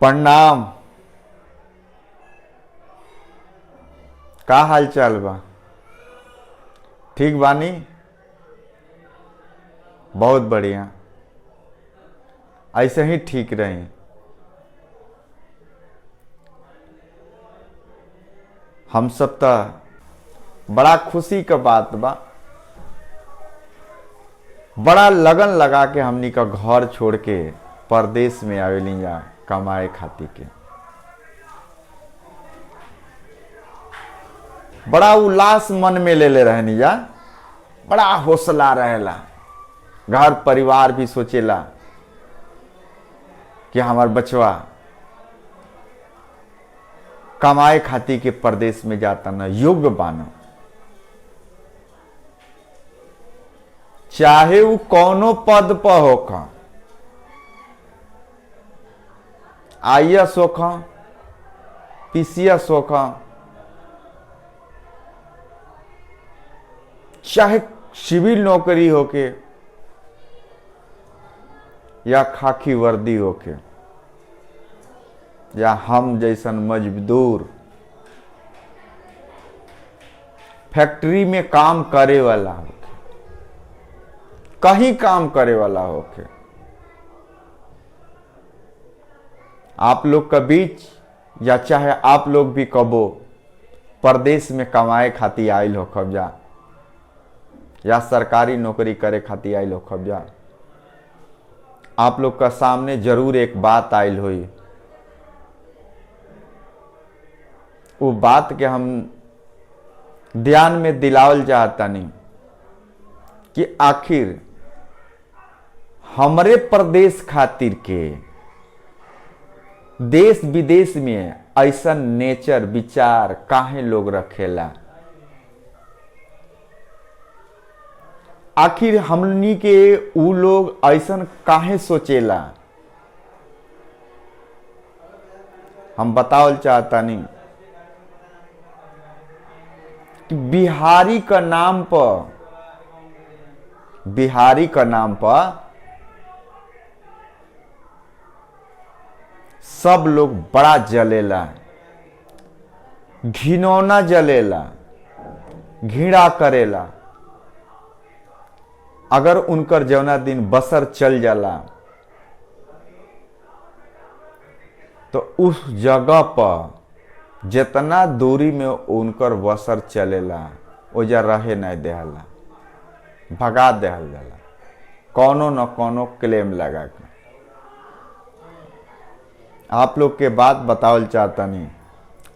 प्रणाम। का हाल चाल बा? ठीक बानी? बहुत बढ़िया। ऐसे ही ठीक रही। हम सब तो बड़ा खुशी का बात बा। बड़ा लगन लगा के हमनी का घर छोड़ के परदेश में आवेली जा कमाए खातिर के। बड़ा उल्लास मन में ले रहनी जा। बड़ा हौसला रहेला। घर परिवार भी सोचेला कि हमार बचवा कमाए खातिर के परदेश में जाता न योग्य बानो, चाहे वो कौनो पद पर होखा, IAS होखा, PCS होखा, चाहे सिविल नौकरी होके या खाकी वर्दी होके, या हम जैसन मजदूर फैक्ट्री में काम करे वाला होके, कहीं काम करे वाला होके, आप लोग के बीच या चाहे आप लोग भी कबो परदेश में कमाए खातिर आइल हो खबजा या सरकारी नौकरी करे खातिर आइल हो खबजा, आप लोग का सामने जरूर एक बात आइल हुई। वो बात के हम ध्यान में दिलावल चाहता नहीं कि आखिर हमरे प्रदेश खातिर के देश विदेश में ऐसा नेचर विचार काहे लोग रखेला। आखिर हमनी के ऊ लोग ऐसा काहे सोचेला, हम बतावल चाहता नहीं कि बिहारी का नाम पर सब लोग बड़ा जलेला, घिनौना जलेला, घृणा करेला। अगर उनकर जौना दिन बसर चल जाला तो उस जगह पर जितना दूरी में उनकर बसर चलेला ओजा रहे नहीं देहला, भगा देहल जाला कौनो न कौनो क्लेम लगा के। आप लोग के बात बतावल चाहता नहीं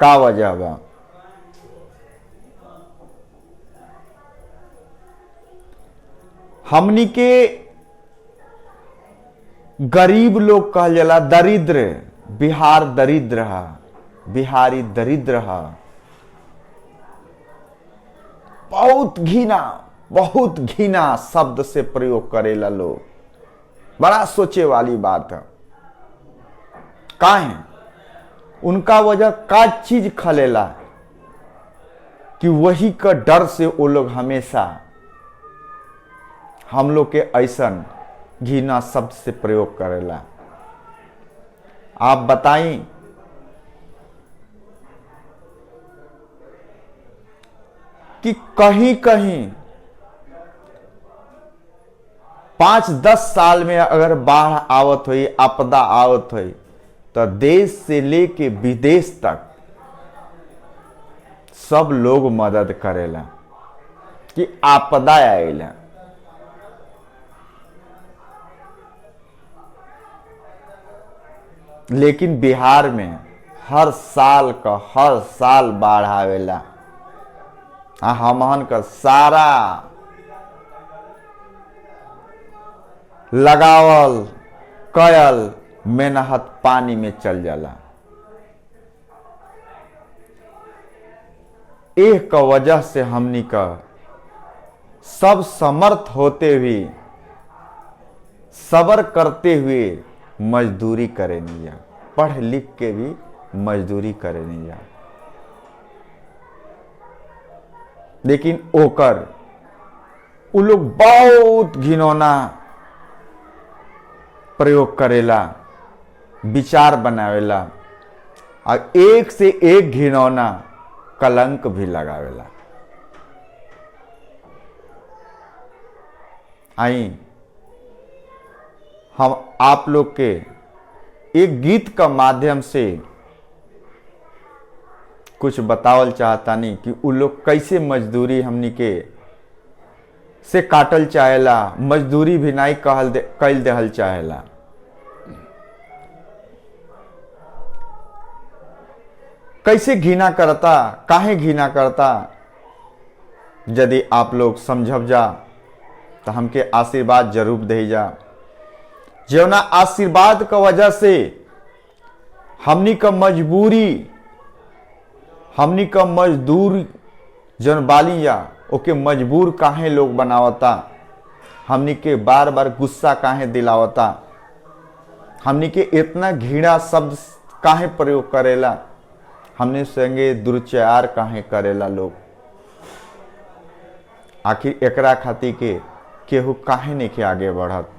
का वजह बा। हमनी के गरीब लोग कहल जाला, दरिद्र, बिहार दरिद्र है, बिहारी दरिद्र है। बहुत घृणा शब्द से प्रयोग करेला लोग। बड़ा सोचे वाली बात है। काहे उनका वजह का चीज खलेला कि वही का डर से वो लोग हमेशा हम लोग के ऐसन घृणा शब्द से प्रयोग करेला। आप बताई कि कहीं कहीं 5-10 साल में अगर बाढ़ आवत हुई, आपदा आवत हुई, तो देश से लेके विदेश तक सब लोग मदद करेला कि आपदा आएला। लेकिन बिहार में हर साल बाढ़ आवेला। हमहन का सारा लगावल कयल मेहनत पानी में चल जाला। एक वजह से हमनी का सब समर्थ होते हुए, सब्र करते हुए मजदूरी करे नहीं जा, पढ़ लिख के भी मजदूरी करे नहीं जा। लेकिन ओकर उ लोग बहुत घिनौना प्रयोग करेला विचार बनावेला और एक से एक घिनौना कलंक भी लगावेला। आई हम आप लोग के एक गीत का माध्यम से कुछ बतावल चाहता नहीं कि उ लोग कैसे मजदूरी हमनी के से काटल चाहेला, मजदूरी भी नहीं कैल देहल चाहेला। कैसे घृणा करता, काहे घृणा करता। यदि आप लोग समझब जा तो हमके आशीर्वाद जरूर दे जा। जौना आशीर्वाद का वजह से हमनी का मजबूरी, हमनी का मजदूर जन बाली जा ओके मजबूर काहे लोग बनावता, हमनी के बार बार गुस्सा काहे दिलावता, हमनी के इतना घृणा शब्द काहे प्रयोग करेला, हमने संगे दुर्चार काहे करेला लोग। आखिर एकरा खातिर के केहू काहे नहीं के आगे बढ़त।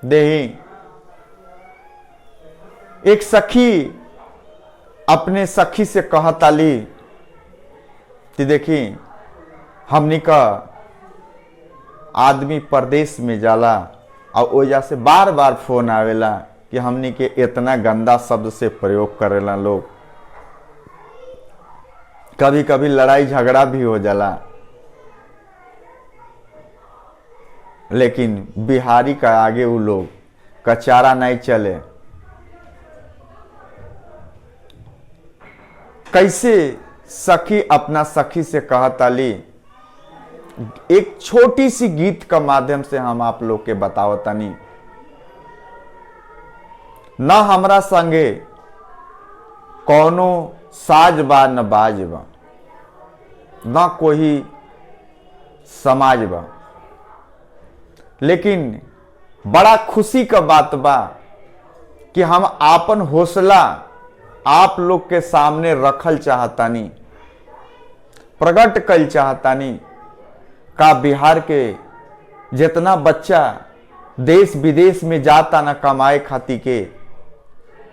देही एक सखी अपने सखी से कहताली कि देखी हमनी का आदमी परदेश में जाला और वजह से बार बार फोन आवेला कि हमनी के इतना गंदा शब्द से प्रयोग करेला लोग। कभी कभी लड़ाई झगड़ा भी हो जाला, लेकिन बिहारी का आगे वो लोग कचारा नहीं चले। कैसे सखी अपना सखी से कहताली, एक छोटी सी गीत का माध्यम से हम आप लोग के बतावतानी। ना हमरा संगे कौनो साज बा न बाज बा, ना कोई समाज बा, लेकिन बड़ा खुशी का बात बा कि हम आपन हौसला आप लोग के सामने रखल चाहतानी, प्रकट कल चाहतानी। का बिहार के जितना बच्चा देश विदेश में जाता ना कमाए खातिर के,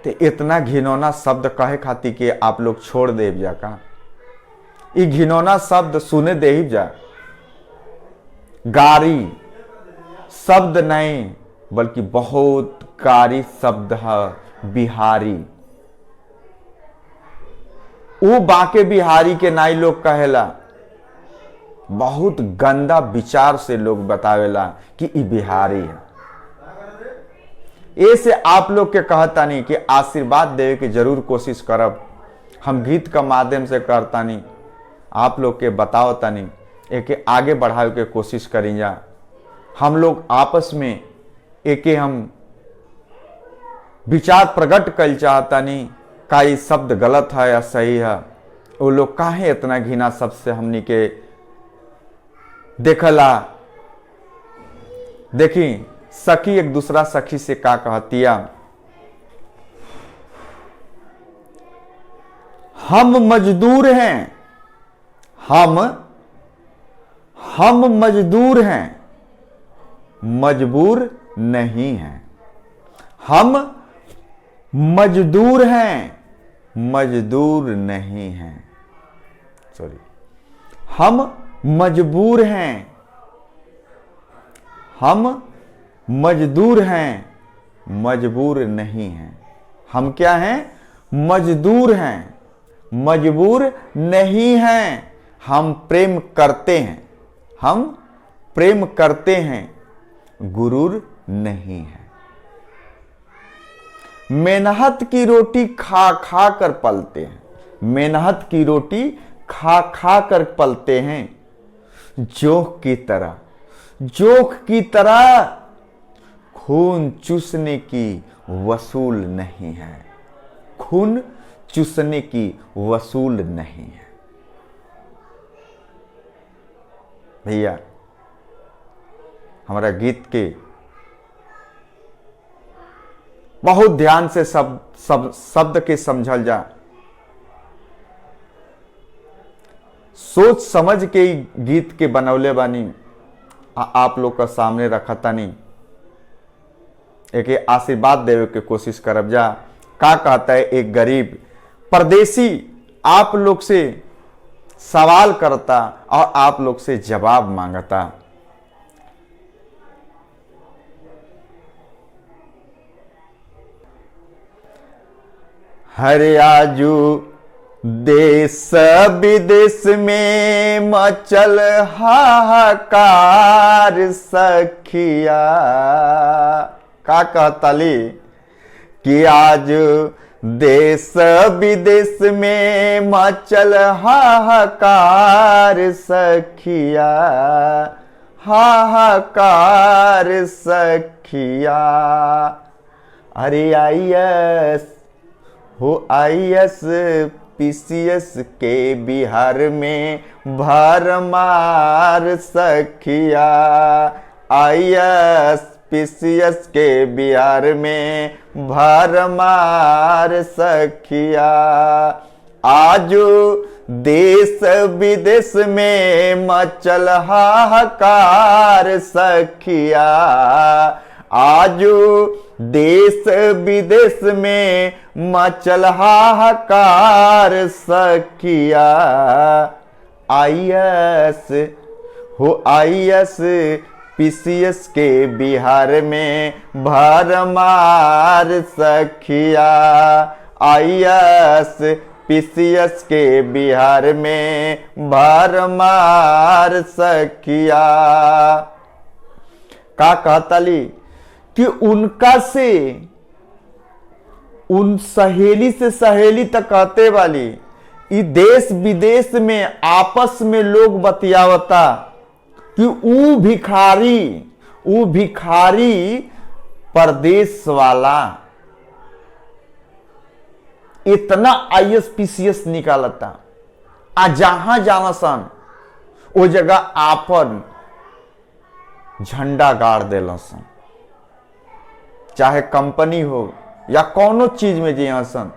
ते इतना घिनौना शब्द कहे खातिर के आप लोग छोड़ देव जा का। ई घिनौना शब्द सुने देव जा। गारी शब्द नहीं बल्कि बहुत कारी शब्द है बिहारी। वो बाके बिहारी के नाई लोग कहेला, बहुत गंदा विचार से लोग बतावेला कि ई बिहारी है। ऐसे आप लोग के कहता नहीं कि आशीर्वाद देवे की जरूर कोशिश करब। हम गीत का माध्यम से करता नहीं, आप लोग के बताओ तनी एक आगे बढ़ावे के कोशिश करी जा। हम लोग आपस में एक हम विचार प्रकट कर चाहता नहीं का ये शब्द गलत है या सही है। वो लोग काहे इतना घृणा शब्द से हमनी के देखला। देखी सखी एक दूसरा सखी से का कहतिया, हम मजदूर हैं, हम मजदूर हैं, मजबूर नहीं हैं। हम मजदूर हैं, मजदूर नहीं हैं। सॉरी, हम मजबूर हैं, हम मजदूर हैं, मजबूर नहीं हैं। हम क्या हैं? मजदूर हैं, मजबूर नहीं हैं। हम प्रेम करते हैं, हम प्रेम करते हैं, गुरूर नहीं है। मेहनत की रोटी खा खा कर पलते हैं, मेहनत की रोटी खा खा कर पलते हैं। जोक की तरह, जोक की तरह खून चूसने की वसूल नहीं है, खून चूसने की वसूल नहीं है। भैया हमारा गीत के बहुत ध्यान से शब्द के समझल जा, सोच समझ के गीत के बनौले बानी आप लोग का सामने रखता नहीं। एक आशीर्वाद देवे के कोशिश करब जा। का कहता है एक गरीब परदेसी आप लोग से सवाल करता और आप लोग से जवाब मांगता। हरे आजू देश विदेश में मचल हाहाकार सखिया। का कहतली कि आज देश विदेश में मचल हाहाकार सखिया, हाहाकार सखिया। अरे आईएएस हो आईएएस पीसीएस के बिहार में भरमार सखिया। आईएएस पीसीएस के बिहार में भरमार सखिया। आजू देश विदेश में मचल हाहाकार सखिया। आजू देश विदेश में मचल हाहाकार सखिया। आईएएस हो आईएएस पीसीएस के बिहार में भरमार सखिया। आईएएस पीसीएस के बिहार में भरमार सखिया। का कहतली कि उनका से उन सहेली से सहेली तक कहते वाली ई देश विदेश में आपस में लोग बतियावता कि ऊ भिखारी परदेश वाला इतना आईएएस पीसीएस निकालता आ जहां जाना सन वो जगह आपन झंडा गाड़ देला सन। चाहे कंपनी हो या कोनो चीज में जिया सन,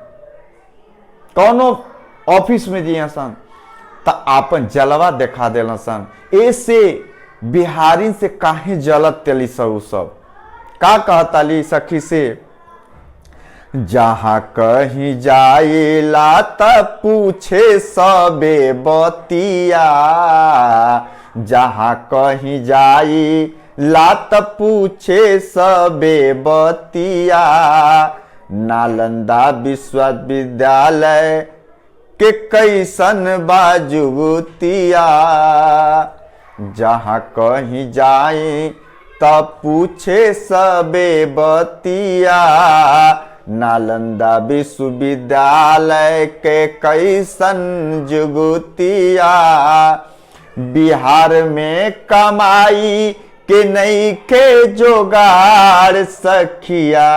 कोनो ऑफिस में जिया सन त आपन जलवा देखा देला सन। ऐसे बिहारी से काहे जलत तेली सब। का कहताली सखी से जहां कहीं जाइला त पूछे सबे बतिया। जहां कहीं जाइला त पूछे सबे बतिया। नालंदा विश्वविद्यालय के कैसन बाजुतिया। जहां कहीं जाए तब पूछे सबे बतिया। नालंदा विश्वविद्यालय के कैसन जुगुतिया। बिहार में कमाई के नहीं के जोगाड़ सखिया।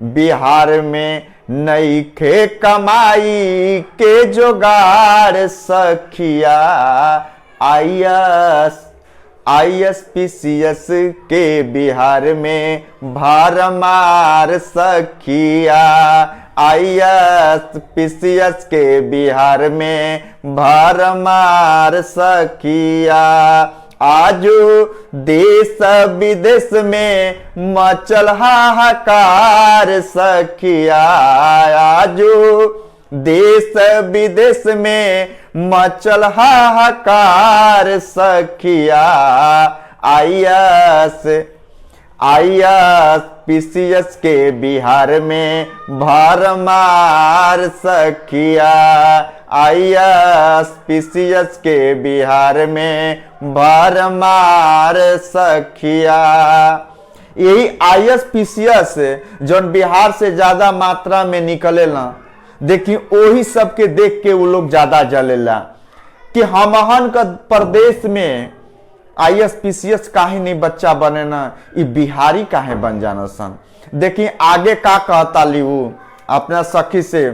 बिहार में नहीं के कमाई के जोगाड़ सखिया। आईएएस पीसीएस के बिहार में भरमार सखिया। आईएएस पीसीएस के बिहार में भरमार सखिया। आजू देश विदेश में मचल हाहाकार सखिया। आजू देश विदेश में मचल हाहाकार सखिया। आईएएस पीसीएस के बिहार में भरमार सखिया। आईएएस पीसीएस के बिहार में भरमार सखिया। यही आईएएस पीसीएस जौन बिहार से ज्यादा मात्रा में निकलेला, देखिए वही सबके देख के वो लोग ज्यादा जलेला कि हमहन का प्रदेश में आईएएस पीसीएस काहे नहीं बच्चा बने ना, ये बिहारी काहे बन जाना सन। देखिए आगे का कहता ली वो अपना सखी से,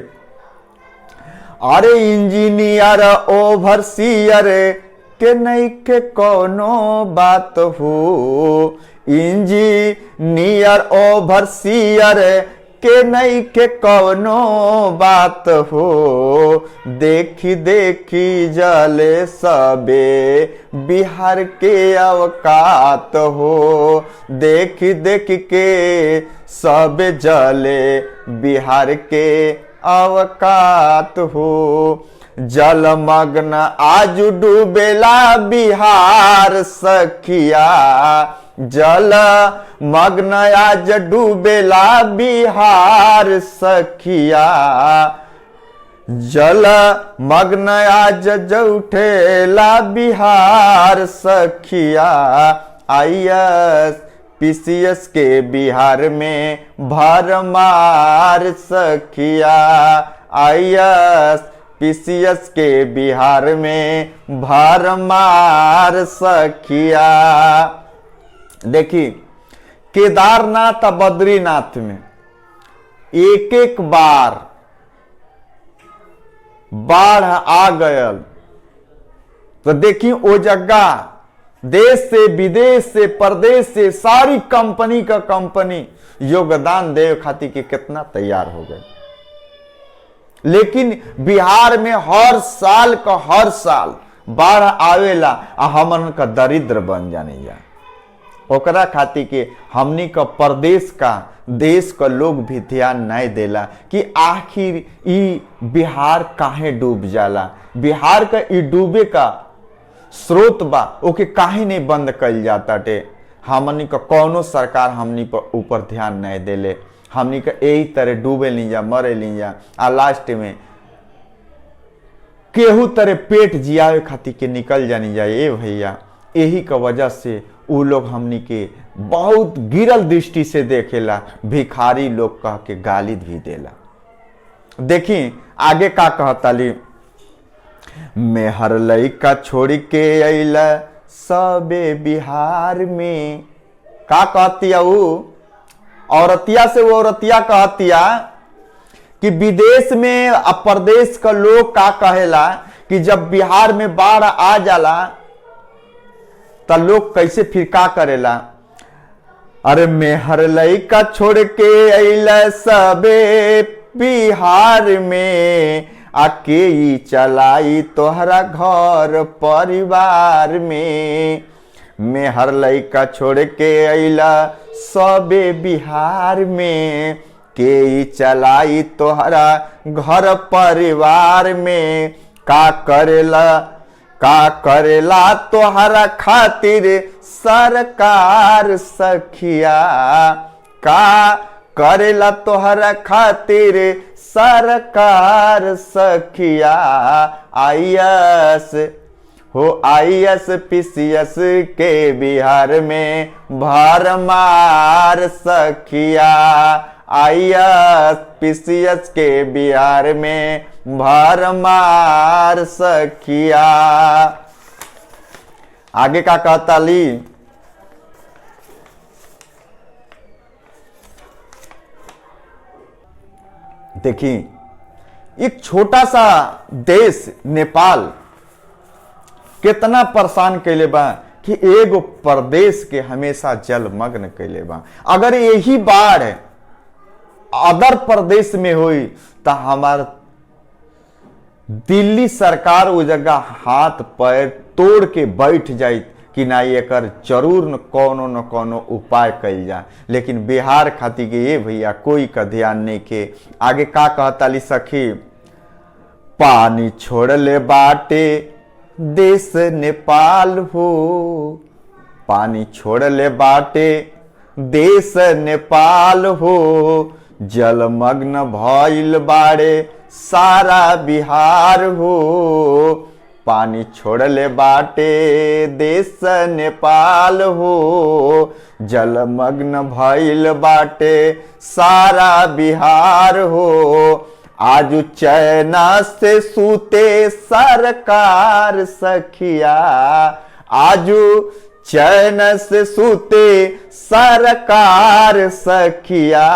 अरे इंजीनियर ओवरसियर के नहीं के कोनो बात हो। इंजीनियर ओवरसियर के नहीं के कवनो बात हो, देखी देखी जले सबे बिहार के अवकात हो, देखी देखी के सब जले बिहार के अवकात हो। जलमग्न आज डूबेला बिहार सखिया, जल मग्न आज डूबेला बिहार सखिया, जल मग्न आज जौठेला बिहार सखिया। IAS PCS के बिहार में भरमार सखिया, IAS PCS के बिहार में भरमार सखिया। देखिए केदारनाथ और बद्रीनाथ में एक एक बार बाढ़ आ गयल, तो देखिए वो जगह देश से विदेश से प्रदेश से सारी कंपनी का कंपनी योगदान दे खातिर के कितना तैयार हो गए। लेकिन बिहार में हर साल का हर साल बाढ़ आवेला आ हमन का दरिद्र बन जाने जा। ओकरा खातिर के हमनी का प्रदेश का देश का लोग भी ध्यान नहीं देला कि आखिर ई बिहार काहे डूब जाला, बिहार का ई डूबे का स्रोत बा ओके काहे नहीं बंद कल जाता टे। हमनी का कौनो सरकार हमनी पर ऊपर ध्यान नहीं देले, हमनी का यही तरह डूबे ली जा मरे ली जा आ लास्ट में केहू तरह पेट जियावे खातिर के निकल जानी जाए। ए भैया यही का वजह से उ लोग हमनी के बहुत गिरल दृष्टि से देखेला, भिखारी लोग कह के गाली भी देला। देखी आगे का कहताली, मेहर लइका छोड़ के अइला सबे बिहार में। का कहतिया उ औरतिया से वो औरतिया कहतिया कि विदेश में प्रदेश का लोग का कहेला कि जब बिहार में बाढ़ आ जाला तो लोग कैसे फिर का करेला। अरे मेहर लइका छोड़ के अइला सबे बिहार में, आके ही चलाई तोहरा घर परिवार में। मेहर लइका छोड़ के अइला सबे बिहार में, के ही चलाई तोहरा घर परिवार में। का करेला तोहरा खातिर सरकार सखिया, का करेला तोहरा खातिर सरकार सखिया। IAS PCS के बिहार में भरमार सखिया, IAS PCS के बिहार में भरमार सखिया। आगे का कहता ली, देखिए एक छोटा सा देश नेपाल कितना परेशान कैले बा कि एगो प्रदेश के हमेशा जलमग्न कैले बा। अगर यही बाढ़ अदर प्रदेश में हुई तो हमार दिल्ली सरकार वो जगह हाथ पैर तोड़ के बैठ जाए कि ना एकर जरूर न कोनो उपाय कल जा। लेकिन बिहार खातिर के ये भैया कोई का ध्यान नहीं के। आगे का कहताली सखी, पानी छोड़ ले बाटे देश नेपाल हो, पानी छोड़ ले बाटे देश नेपाल हो, जलमग्न भइल बाड़े सारा बिहार हो। पानी छोड़ ले बाटे देश नेपाल हो, जलमग्न भइल बाटे सारा बिहार हो। आज चैना से सूते सरकार सखिया, आजू चैन से सूते सरकार सखिया।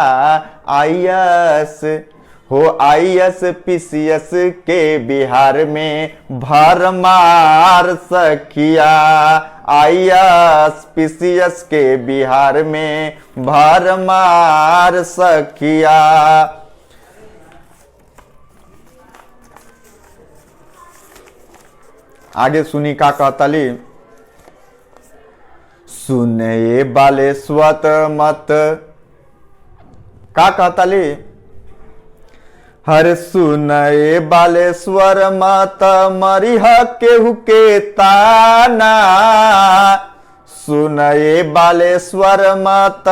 हो ISPCS के बिहार में भरमार सखिया, ISPCS के बिहार में भरमार सखिया। आगे सुनी का कहतली, सुने बालेश्वर मत का कहतली, हर सुनए बालेश्वर मत मरिह केहू के ताना, सुनए बालेश्वर मत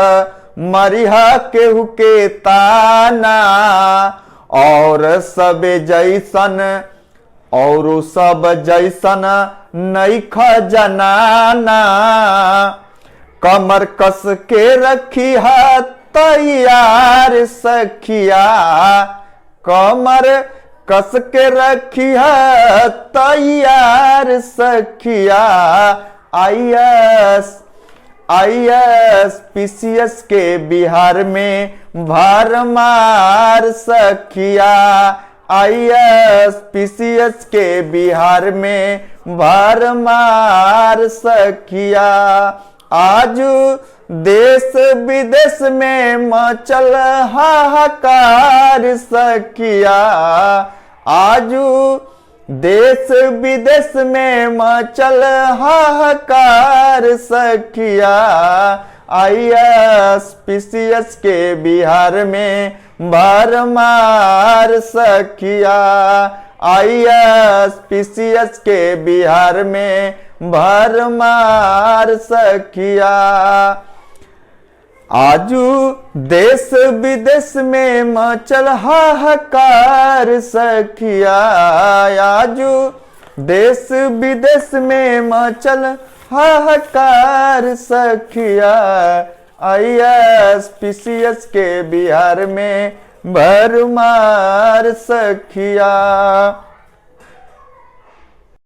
मरिह केहू के ताना, और सब जैसन और सब जैसन नैख जनाना, कमर कस के रखी है तैयार सखिया, कमर कस के रखी है तैयार सखिया, ISPCS के बिहार में भरमार सखिया, ISPCS के बिहार में भरमार सखिया। आजू देश विदेश में मचल हाहाकार सखिया, आजू देश विदेश में मचल हाहाकार सखिया, ISPCS के बिहार में भरमार सखिया, ISPCS के बिहार में भरमार सखिया। आजू देश विदेश में मचल हाहाकार सखिया, आजू देश विदेश में मचल हाहाकार सखिया, ISPCS के बिहार में भरमार सखिया।